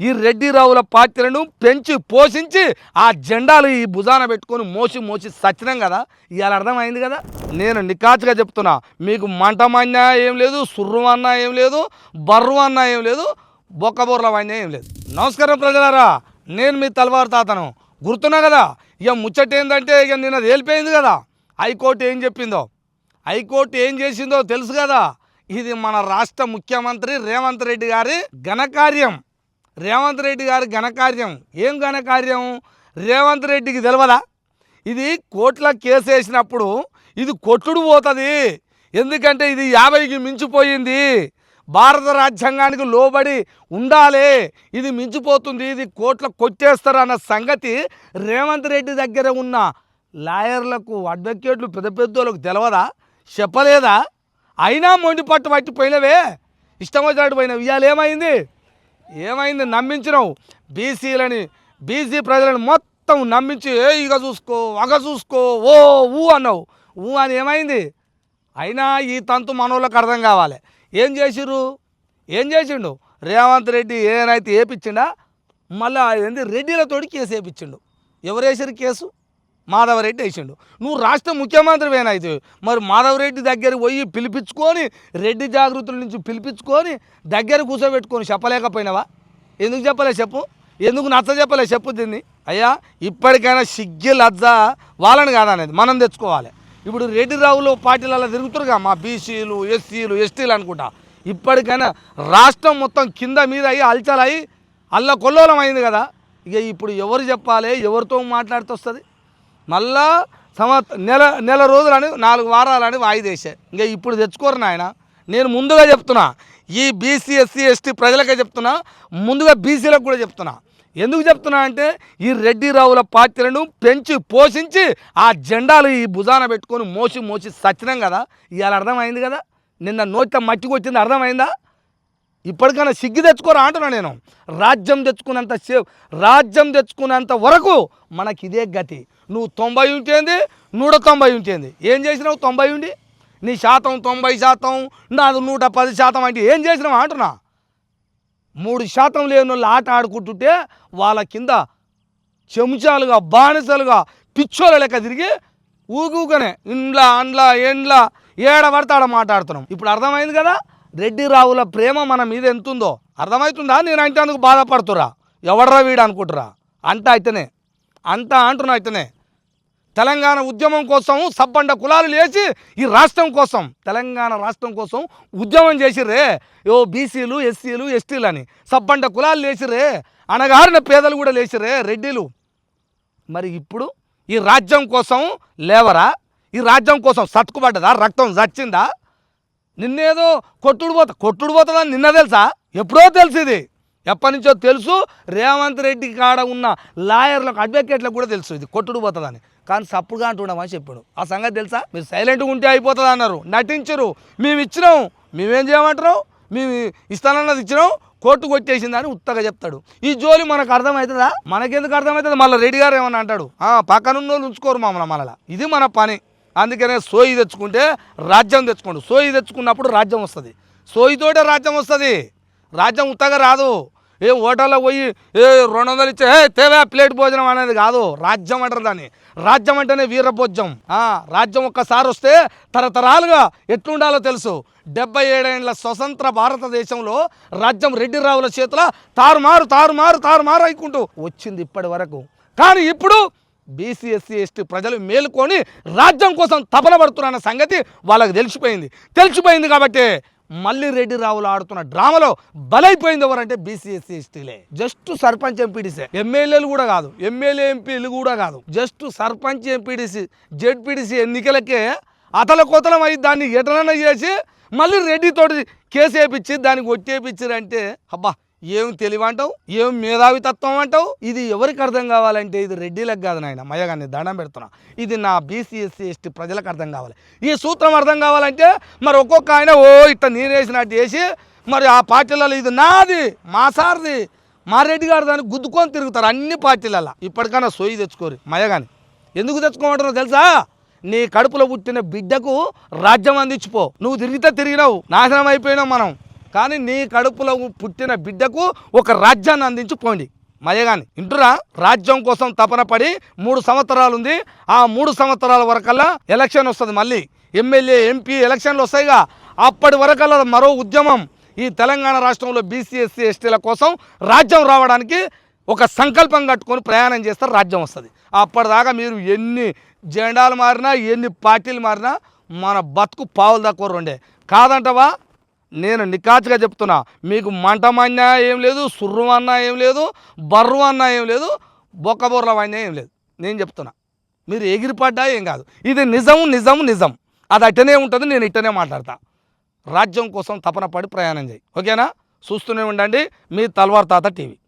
ఈ రెడ్డి రావుల పార్టీలను పెంచి పోషించి ఆ జెండాలు ఈ భుజాన పెట్టుకొని మోసి మోసి సచ్చినాం కదా. ఇవాళ అర్థమైంది కదా. నేను నికాచుగా చెప్తున్నా, మీకు మంటమన్నా ఏం లేదు, సుర్రు అన్నా ఏం లేదు, బర్రు అన్నా ఏం లేదు, బొక్కబోర్ల అన్నా ఏం లేదు. నమస్కారం ప్రజలారా, నేను మీ తలవారు తాతను. గుర్తున్నా కదా. ఇక ముచ్చట ఏంటంటే ఇక నిన్న తేలిపోయింది కదా హైకోర్టు ఏం చెప్పిందో. హైకోర్టు ఏం చేసిందో తెలుసు కదా. ఇది మన రాష్ట్ర ముఖ్యమంత్రి రేవంత్ రెడ్డి గారి ఘనకార్యం. రేవంత్ రెడ్డి గారి ఘనకార్యం. ఏం ఘనకార్యం? రేవంత్ రెడ్డికి తెలియదా? ఇది కోర్టుల కేసు వేసినప్పుడు ఇది కొట్టుడు పోతుంది. ఎందుకంటే ఇది 50కి మించిపోయింది. భారత రాజ్యాంగానికి లోబడి ఉండాలి. ఇది మించిపోతుంది, ఇది కోర్టులో కొట్టేస్తారు అన్న సంగతి రేవంత్ రెడ్డి దగ్గర ఉన్న లాయర్లకు, అడ్వకేట్లు, పెద్ద పెద్దోళ్ళకు తెలియదా? చెప్పలేదా? అయినా మొండి పట్టు పట్టిపోయినవే, ఇష్టం వచ్చినట్టు పోయినావు. ఇవాళ ఏమైంది? నమ్మించినావు బీసీలని, బీసీ ప్రజలను మొత్తం నమ్మించి ఇక చూసుకో, అగ చూసుకో, ఓ ఊ అన్నావు. ఊ అని ఏమైంది? అయినా ఈ తంతు మనోళ్ళకి అర్థం కావాలి. ఏం చేసిండు రేవంత్ రెడ్డి? ఏనైతే వేపించిండా మళ్ళీ ఏంది రెడ్డిలతోటి కేసు వేయించిండు. ఎవరు వేసారు కేసు? మాధవరెడ్డి వేసిండు. నువ్వు రాష్ట్ర ముఖ్యమంత్రి వేనైతే మరి మాధవరెడ్డి దగ్గరికి పోయి పిలిపించుకొని, రెడ్డి జాగృతుల నుంచి పిలిపించుకొని దగ్గర కూర్చోబెట్టుకొని చెప్పలేకపోయినావా? ఎందుకు చెప్పలే చెప్పు? ఎందుకు నచ్చ చెప్పలే చెప్పు దీన్ని? అయ్యా, ఇప్పటికైనా సిగ్గి లజ్జ వాళ్ళని కాదనేది మనం తెచ్చుకోవాలి. ఇప్పుడు రెడ్డి రావులు పార్టీలలో తిరుగుతురుగా మా బీసీలు, ఎస్సీలు, ఎస్టీలు అనుకుంటా. ఇప్పటికైనా రాష్ట్రం మొత్తం కింద మీద అయ్యి అల్చలయ్యి అల్ల కొల్లోలం అయింది కదా. ఇక ఇప్పుడు ఎవరు చెప్పాలి? ఎవరితో మాట్లాడితే వస్తుంది? మళ్ళా నెల రోజులని 4 వారాలని వాయిదేసే. ఇంకా ఇప్పుడు తెచ్చుకోరు నాయన. నేను ముందుగా చెప్తున్నా, ఈ బీసీ, ఎస్సీ, ఎస్టీ ప్రజలకే చెప్తున్నా, ముందుగా బీసీలకు కూడా చెప్తున్నా. ఎందుకు చెప్తున్నా అంటే ఈ రెడ్డి రావుల పార్టీలను పెంచి పోషించి ఆ జెండాలు ఈ భుజాన పెట్టుకొని మోసి మోసి సచ్చినాం కదా. ఇవాళ అర్థమైంది కదా. నిన్న నోట్ల మట్టికి వచ్చింది అర్థమైందా? ఇప్పటికైనా సిగ్గు తెచ్చుకోరా అంటున్నా నేను. రాజ్యం తెచ్చుకున్నంత వరకు మనకి ఇదే గతి. నువ్వు 90 ఉంటేంది, 190 ఉంటేంది. ఏం చేసినావు? 90 ఉండి నీ శాతం 90%, నాది 110% అంటే ఏం చేసినావు అంటున్నా. 3% లేని వాళ్ళు ఆట ఆడుకుంటుంటే వాళ్ళ కింద చెంచాలుగా, బానిసలుగా, పిచ్చోళ్ళ లెక్క తిరిగి ఊగుకనే ఎండ్లా ఏడబడితే ఆడ మాట్లాడుతున్నాం. ఇప్పుడు అర్థమైంది కదా రెడ్డి రావుల ప్రేమ మన మీద ఎంతుందో. అర్థమవుతుందా? నేను అంటే అందుకు బాధపడుతురా, ఎవడరా వీడు అనుకుంటురా. అంటున్నా అయితేనే తెలంగాణ ఉద్యమం కోసం సబ్బండ కులాలు లేచి ఈ రాష్ట్రం కోసం, తెలంగాణ రాష్ట్రం కోసం ఉద్యమం చేసిర్రే. బీసీలు, ఎస్సీలు, ఎస్టీలు అని సబ్బండ కులాలు లేచిర్రే. అనగారిన పేదలు కూడా లేచిర్రే రెడ్డిలు. మరి ఇప్పుడు ఈ రాజ్యం కోసం లేవరా? ఈ రాజ్యం కోసం సత్తుకుపడ్డదా? రక్తం చచ్చిందా? నిన్నేదో కొట్టుడు పోతుందని నిన్న తెలుసా? ఎప్పుడో తెలుసు. ఇది ఎప్పటి నుంచో తెలుసు. రేవంత్ రెడ్డి కాడ ఉన్న లాయర్లకు, అడ్వకేట్లకు కూడా తెలుసు ఇది కొట్టుడు పోతుందని. కానీ సప్పుడుగా అంటుండమని చెప్పాడు. ఆ సంగతి తెలుసా? మీరు సైలెంట్గా ఉంటే అయిపోతుంది అన్నారు, నటించరు. మేము ఇచ్చినాం, మేమేం చేయమంటున్నాం? మేము ఇస్తానన్నది ఇచ్చినాం, కోర్టు కొట్టేసిందని ఉత్తగా చెప్తాడు. ఈ జోలి మనకు అర్థమవుతుందా? మనకెందుకు అర్థమవుతుంది? మళ్ళీ రెడ్డి గారు ఏమన్నా అంటాడు, పక్కనున్న వాళ్ళు ఉంచుకోరు మమ్మల్ని. ఇది మన పని. అందుకనే సోయి తెచ్చుకుంటే రాజ్యం తెచ్చుకోండు. సోయి తెచ్చుకున్నప్పుడు రాజ్యం వస్తుంది. సోయితోటే రాజ్యం వస్తుంది. రాజ్యం ఉత్తగా రాదు. హోటల్లో పోయి 200 ఇచ్చే తేవా ప్లేట్ భోజనం అనేది కాదు. రాజ్యం అంటారు దాన్ని. రాజ్యం అంటేనే వీరభోజ్యం. రాజ్యం ఒక్కసారి వస్తే తరతరాలుగా ఎట్లుండాలో తెలుసు. 77 ఏళ్ల స్వతంత్ర భారతదేశంలో రాజ్యం రెడ్డి రావుల చేతుల తారుమారు అయికుంటూ వచ్చింది ఇప్పటి వరకు. కానీ ఇప్పుడు బీసీ, ఎస్సీ, ఎస్టీ ప్రజలు మేలుకొని రాజ్యం కోసం తపన పడుతున్న సంగతి వాళ్ళకి తెలిసిపోయింది కాబట్టి మళ్ళీ రెడ్డి రావులు ఆడుతున్న డ్రామాలో బలైపోయింది ఎవరంటే బీసీ, ఎస్సీ, ఎస్టీలే. జస్ట్ సర్పంచ్, ఎంపీడీసీ, ఎమ్మెల్యేలు కూడా కాదు, ఎంపీలు కూడా కాదు. జస్ట్ సర్పంచ్, ఎంపీడీసీ, జెడ్పీడీసీ ఎన్నికలకే అతలకొతలం అయ్యి దాన్ని ఎటనన్నా చేసి మళ్ళీ రెడ్డితోటి కేసు వేయించి దానికి ఒట్టేపించారంటే అబ్బా, ఏం తెలివంటావు, ఏం మేధావితత్వం అంటావు. ఇది ఎవరికి అర్థం కావాలంటే ఇది రెడ్డిలకు కాదు నాయన, మయ్యగాన్ని దండం పెడుతున్నా. ఇది నా బీసీ, ఎస్సీ, ఎస్టీ ప్రజలకు అర్థం కావాలి. ఈ సూత్రం అర్థం కావాలంటే మరి ఒక్కొక్క ఆయన ఇట్లా నేనేసినట్టు వేసి మరి ఆ పార్టీలలో ఇది నాది, మా సార్ది, మా రెడ్డి గారు దాన్ని గుద్దుకొని తిరుగుతారు అన్ని పార్టీలలో. ఇప్పటికైనా సోయి తెచ్చుకోరు మయ్యగాని. ఎందుకు తెచ్చుకోమంటారో తెలుసా? నీ కడుపులో పుట్టిన బిడ్డకు రాజ్యం అందించిపో. నువ్వు తిరిగినావు, నాశనం అయిపోయినావు. మనం కానీ నీ కడుపులో పుట్టిన బిడ్డకు ఒక రాజ్యాన్ని అందించి పోండి మయగాని ఇంటురా. రాజ్యం కోసం తపన పడి 3 సంవత్సరాలు ఉంది. ఆ 3 సంవత్సరాల వరకల్లా ఎలక్షన్ వస్తుంది, మళ్ళీ ఎమ్మెల్యే ఎంపీ ఎలక్షన్లు వస్తాయిగా. అప్పటి వరకల్లా మరో ఉద్యమం ఈ తెలంగాణ రాష్ట్రంలో బీసీ ఎస్సీ ఎస్టీల కోసం రాజ్యం రావడానికి ఒక సంకల్పం కట్టుకొని ప్రయాణం చేస్తారు, రాజ్యం వస్తుంది. అప్పటిదాకా మీరు ఎన్ని జెండాలు మారినా ఎన్ని పార్టీలు మారినా మన బతుకు పావులు తక్కువ రెండే. కాదంటవా? నేను నికాచుగా చెప్తున్నా, మీకు మంటమన్నా ఏం లేదు, సుర్రు అన్నా ఏం లేదు, బర్రు అన్నా ఏం లేదు, బొక్కబొర్ల అన్నా ఏం లేదు. నేను చెప్తున్నా, మీరు ఎగిరిపడ్డా ఏం కాదు. ఇది నిజం నిజం నిజం. అది అట్టనే ఉంటుంది, నేను ఇట్టనే మాట్లాడతా. రాజ్యం కోసం తపన పడి ప్రయాణం చేయి, ఓకేనా? చూస్తూనే ఉండండి మీ తల్వార్ తాత టీవీ.